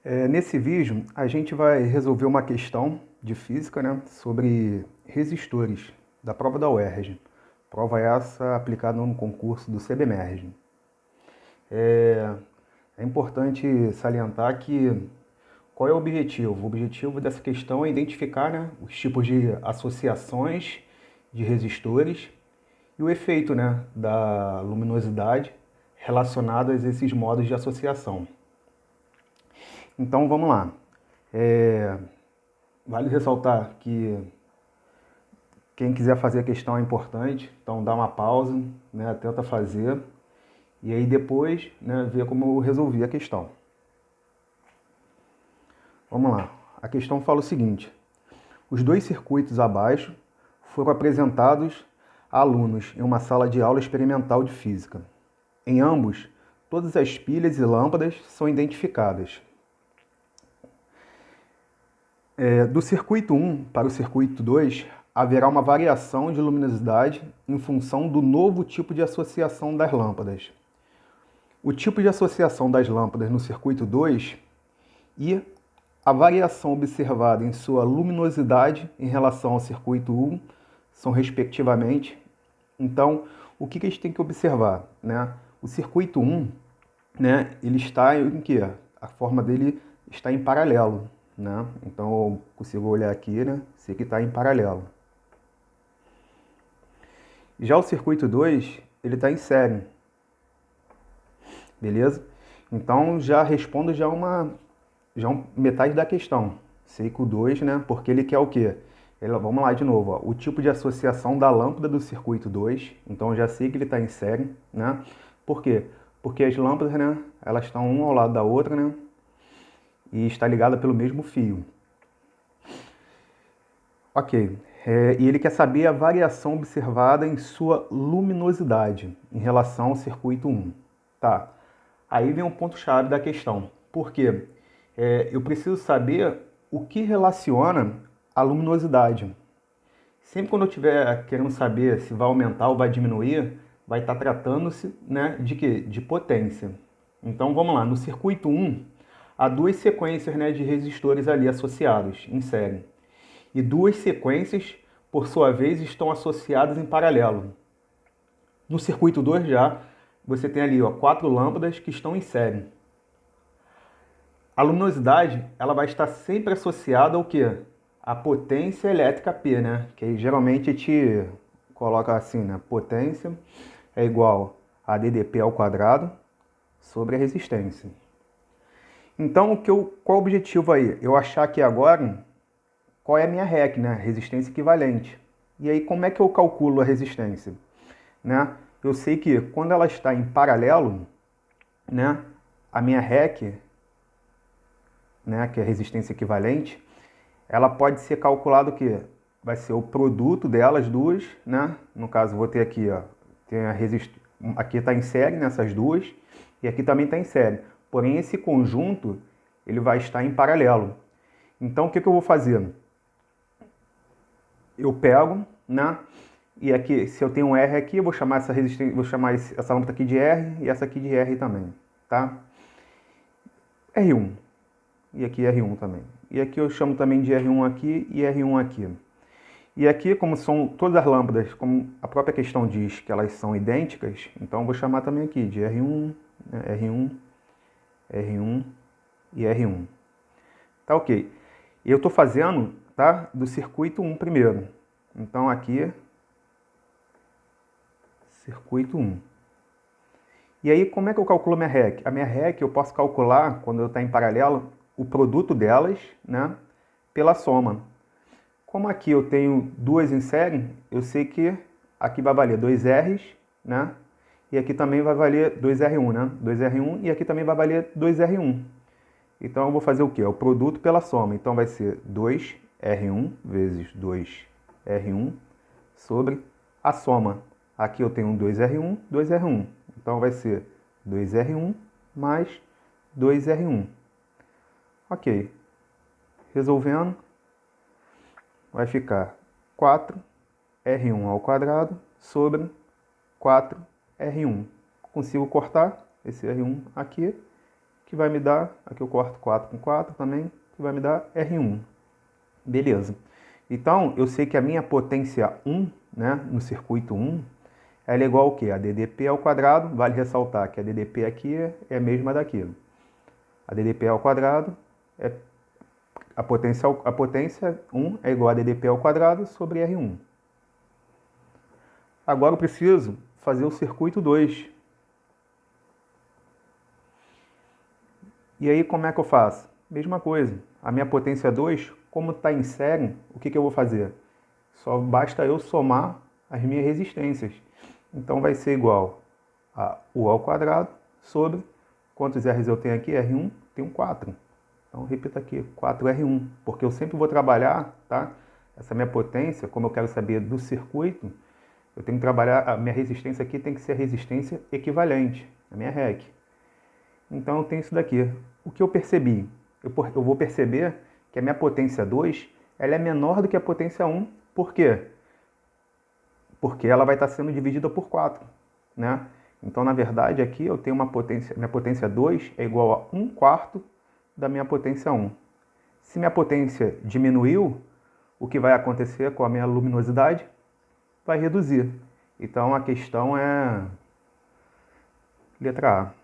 Nesse vídeo, a gente vai resolver uma questão de física, né, sobre resistores da prova da UERJ. Prova essa aplicada no concurso do CBMERG. É importante salientar que qual é o objetivo? O objetivo dessa questão é identificar, né, os tipos de associações de resistores e o efeito, né, da luminosidade relacionadas a esses modos de associação. Então vamos lá. Vale ressaltar que quem quiser fazer a questão é importante, então dá uma pausa, né, tenta fazer e aí depois, né, ver como eu resolvi a questão. Vamos lá. A questão fala o seguinte: os dois circuitos abaixo foram apresentados a alunos em uma sala de aula experimental de física. Em ambos, todas as pilhas e lâmpadas são identificadas. Do circuito 1 para o circuito 2, haverá uma variação de luminosidade em função do novo tipo de associação das lâmpadas. O tipo de associação das lâmpadas no circuito 2 e a variação observada em sua luminosidade em relação ao circuito 1 são respectivamente. Então, o que a gente tem que observar, né? O circuito 1, né, ele está em quê? A forma dele está em paralelo, né? Então, eu consigo olhar aqui, né? Sei que está em paralelo. Já o circuito 2, ele está em série. Beleza? Então, já respondo metade da questão. Sei que o 2, né? Porque ele quer o quê? Vamos lá de novo. Ó. O tipo de associação da lâmpada do circuito 2. Então, já sei que ele está em série, né? Por quê? Porque as lâmpadas, né? Elas estão uma ao lado da outra, né? E está ligada pelo mesmo fio. Ok. E ele quer saber a variação observada em sua luminosidade em relação ao circuito 1. Tá. Aí vem um ponto-chave da questão. Por quê? Eu preciso saber o que relaciona a luminosidade. Sempre quando eu estiver querendo saber se vai aumentar ou vai diminuir, vai estar tratando-se, né, de quê? De potência. Então vamos lá, no circuito 1, há duas sequências, né, de resistores ali associados em série. E duas sequências, por sua vez, estão associadas em paralelo. No circuito 2 já, você tem ali, ó, 4 lâmpadas que estão em série. A luminosidade, ela vai estar sempre associada ao quê? A potência elétrica P, né? Que geralmente te coloca assim, né? Potência é igual a ddP ao quadrado sobre a resistência. Então, qual o objetivo aí? Eu achar aqui agora qual é a minha REC, né? Resistência equivalente. E aí, como é que eu calculo a resistência? Né? Eu sei que quando ela está em paralelo, né? A minha REC, né? Que é a resistência equivalente, ela pode ser calculada o quê? Vai ser o produto delas duas, né? No caso, vou ter aqui, ó, tem a aqui está em série nessas duas e aqui também está em série. Porém, esse conjunto ele vai estar em paralelo. Então, o que eu vou fazer? Eu pego, né? E aqui, se eu tenho um R aqui, eu vou chamar essa resistência, vou chamar essa lâmpada aqui de R e essa aqui de R também, tá? R1. E aqui R1 também. E aqui eu chamo também de R1 aqui e R1 aqui. E aqui, como são todas as lâmpadas, como a própria questão diz que elas são idênticas, então eu vou chamar também aqui de R1, né, R1, R1 e R1. Tá ok. E eu estou fazendo, tá, do circuito 1 primeiro. Então aqui, circuito 1. E aí, como é que eu calculo a minha REC? A minha REC eu posso calcular, quando eu está em paralelo, o produto delas, né, pela soma. Como aqui eu tenho duas em série, eu sei que aqui vai valer 2Rs, né? E aqui também vai valer 2R1, né? 2R1 e aqui também vai valer 2R1. Então eu vou fazer o quê? O produto pela soma. Então vai ser 2R1 vezes 2R1 sobre a soma. Aqui eu tenho um 2R1, 2R1. Então vai ser 2R1 mais 2R1. Ok. Resolvendo, vai ficar 4R1 ao quadrado sobre 4R1. Consigo cortar esse R1 aqui que vai me dar, aqui eu corto 4 com 4 também, que vai me dar R1. Beleza. Então, eu sei que a minha potência 1, né, no circuito 1, ela é igual ao quê? A DDP ao quadrado, vale ressaltar que a DDP aqui é a mesma daqui. A DDP ao quadrado é a potência 1 é igual a DDP ao quadrado sobre R1. Agora eu preciso fazer o circuito 2. E aí como é que eu faço? Mesma coisa. A minha potência 2, como está em série, o que eu vou fazer? Só basta eu somar as minhas resistências. Então vai ser igual a U ao quadrado sobre, quantos R's eu tenho aqui? R1, tenho 4. Então repita aqui, 4R1, porque eu sempre vou trabalhar, tá? Essa minha potência, como eu quero saber do circuito, eu tenho que trabalhar, a minha resistência aqui tem que ser a resistência equivalente, a minha REC. Então eu tenho isso daqui. O que eu percebi? Eu vou perceber que a minha potência 2, ela é menor do que a potência 1. Por quê? Porque ela vai estar sendo dividida por 4, né? Então, na verdade, aqui eu tenho uma potência, minha potência 2 é igual a 1/4 da minha potência 1. Se minha potência diminuiu, o que vai acontecer com a minha luminosidade? Vai reduzir. Então, a questão é letra A.